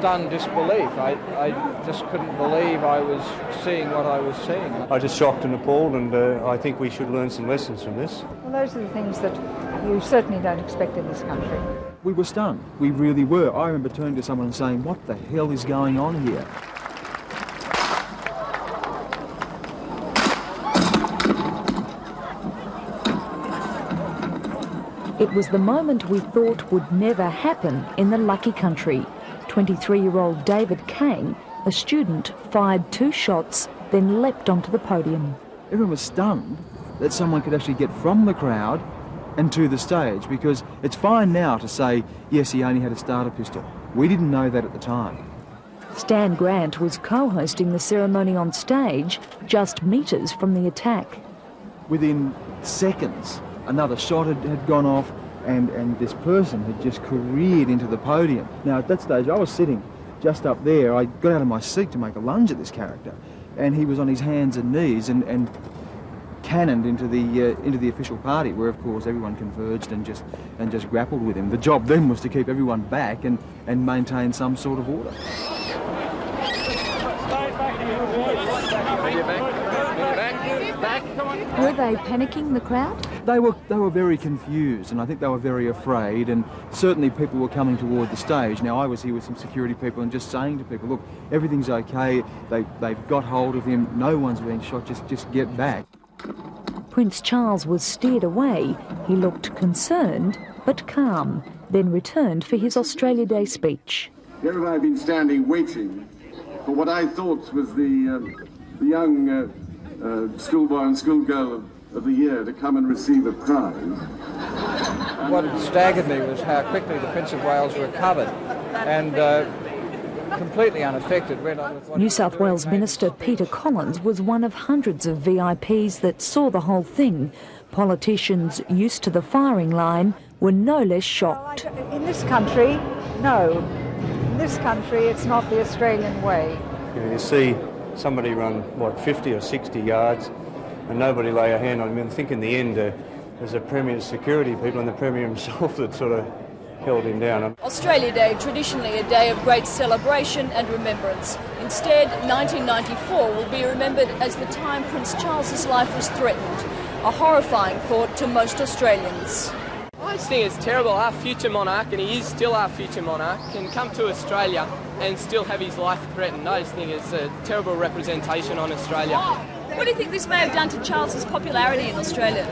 stunned disbelief. I just couldn't believe I was seeing what I was seeing. I was just shocked and appalled, and I think we should learn some lessons from this. Well, those are the things that you certainly don't expect in this country. We were stunned. We really were. I remember turning to someone and saying, "What the hell is going on here?" It was the moment we thought would never happen in the lucky country. 23-year-old David Kang, a student, fired 2 shots, then leapt onto the podium. Everyone was stunned that someone could actually get from the crowd and to the stage, because it's fine now to say, yes, he only had a starter pistol. We didn't know that at the time. Stan Grant was co-hosting the ceremony on stage, just metres from the attack. Within seconds, another shot had gone off, and this person had just careered into the podium. Now, at that stage, I was sitting just up there. I got out of my seat to make a lunge at this character, and he was on his hands and knees and cannoned into the official party, where, of course, everyone converged and just grappled with him. The job then was to keep everyone back and maintain some sort of order. Were they panicking, the crowd? They were very confused, and I think they were very afraid, and certainly people were coming toward the stage. Now, I was here with some security people and just saying to people, look, everything's okay, they've got hold of him, no one's been shot, just get back. Prince Charles was steered away. He looked concerned, but calm, then returned for his Australia Day speech. Here have I been standing waiting for what I thought was the young schoolboy and schoolgirl of the year to come and receive a prize. What staggered me was how quickly the Prince of Wales recovered and completely unaffected went on with what New South Wales Minister Peter Collins was one of hundreds of VIPs that saw the whole thing. Politicians used to the firing line were no less shocked. In this country, no. In this country, it's not the Australian way. You see somebody run, 50 or 60 yards, and nobody lay a hand on him. I think in the end, there's a Premier's security people and the Premier himself that sort of held him down. Australia Day, traditionally a day of great celebration and remembrance. Instead, 1994 will be remembered as the time Prince Charles's life was threatened. A horrifying thought to most Australians. I just think it's terrible. Our future monarch, and he is still our future monarch, can come to Australia and still have his life threatened. I just think it's a terrible representation on Australia. What do you think this may have done to Charles's popularity in Australia?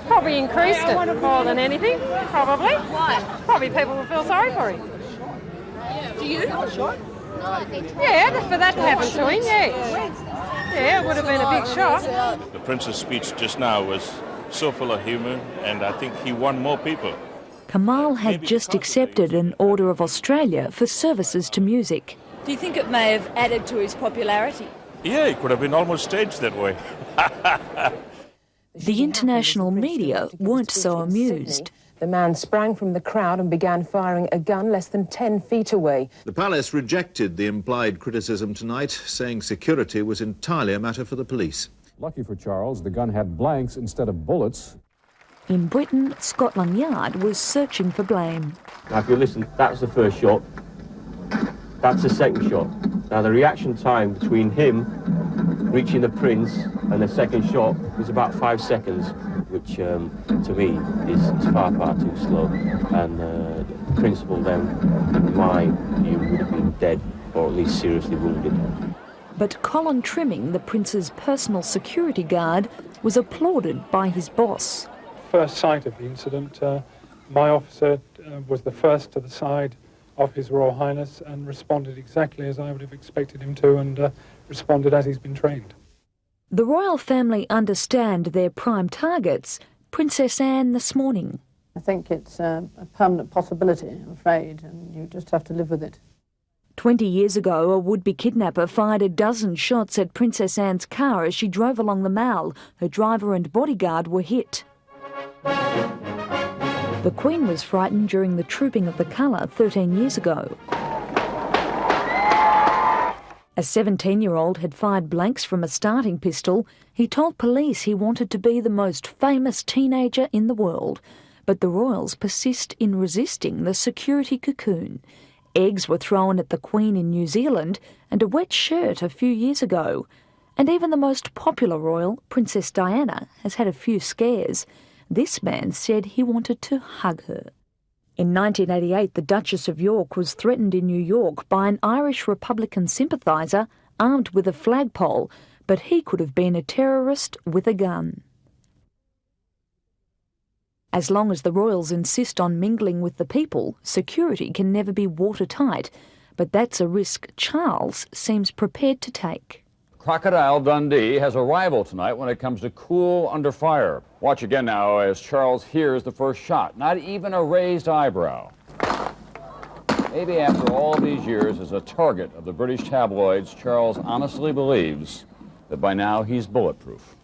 Probably increased it more than anything, probably. Why? Probably people will feel sorry for him. Do you? Yeah, for that to happen to him, yeah. Yeah, it would have been a big shock. The Prince's speech just now was so full of humour, and I think he won more people. Kamal had just accepted an Order of Australia for services to music. Do you think it may have added to his popularity? Yeah, he could have been almost staged that way. The international media weren't so amused. The man sprang from the crowd and began firing a gun less than 10 feet away. The palace rejected the implied criticism tonight, saying security was entirely a matter for the police. Lucky for Charles, the gun had blanks instead of bullets. In Britain, Scotland Yard was searching for blame. Now, if you listen, that's the first shot. That's the second shot. Now, the reaction time between him reaching the Prince and the second shot was about 5 seconds, which to me is far, far too slow. And the principal then, in my view, would have been dead or at least seriously wounded. But Colin Trimming, the Prince's personal security guard, was applauded by his boss. First sight of the incident, my officer was the first to the side of His Royal Highness and responded exactly as I would have expected him to, and responded as he's been trained. The royal family understand their prime targets. Princess Anne this morning. I think it's a permanent possibility, I'm afraid, and you just have to live with it. 20 years ago, a would-be kidnapper fired a dozen shots at Princess Anne's car as she drove along the Mall. Her driver and bodyguard were hit. The Queen was frightened during the Trooping of the Colour 13 years ago. A 17-year-old had fired blanks from a starting pistol. He told police he wanted to be the most famous teenager in the world. But the royals persist in resisting the security cocoon. Eggs were thrown at the Queen in New Zealand and a wet shirt a few years ago. And even the most popular royal, Princess Diana, has had a few scares. This man said he wanted to hug her. In 1988, the Duchess of York was threatened in New York by an Irish Republican sympathiser armed with a flagpole, but he could have been a terrorist with a gun. As long as the royals insist on mingling with the people, security can never be watertight, but that's a risk Charles seems prepared to take. Crocodile Dundee has a rival tonight when it comes to cool under fire. Watch again now as Charles hears the first shot. Not even a raised eyebrow. Maybe after all these years as a target of the British tabloids, Charles honestly believes that by now he's bulletproof.